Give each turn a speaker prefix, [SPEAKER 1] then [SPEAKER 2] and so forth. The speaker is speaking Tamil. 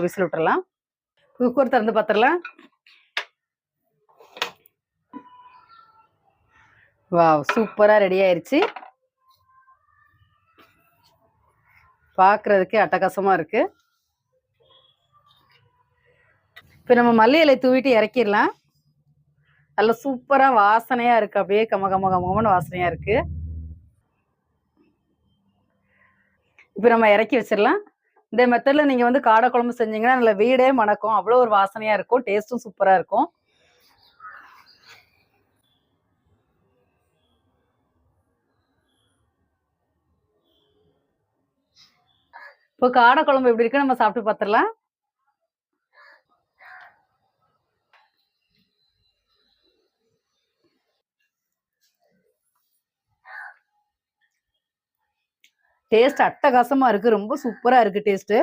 [SPEAKER 1] விசில் விட்டுறலாம். குக்கர் திறந்து பார்த்துடலாம். வாவ், சூப்பரா ரெடி ஆயிருச்சு. பார்க்கறதுக்கு அட்டகாசமா இருக்கு. இப்போ நம்ம மல்லி இலை தூவிட்டு இறக்கிடலாம். நல்ல சூப்பரா வாசனையா இருக்கு. அப்படியே கம கம கமகமன்னு வாசனையா இருக்கு. இப்போ நம்ம இறக்கி வச்சிடலாம். இந்த மெத்தட்ல நீங்க வந்து காடை குழம்பு செஞ்சீங்கன்னா நல்ல வீடே மணக்கும். அவ்வளோ ஒரு வாசனையா இருக்கும். டேஸ்ட்டும் சூப்பரா இருக்கும். இப்போ காடை குழம்பு எப்படி இருக்கு நம்ம சாப்பிட்டு பார்த்துடலாம். டேஸ்ட் அட்டகாசமா இருக்கு. ரொம்ப சூப்பரா இருக்கு டேஸ்ட்.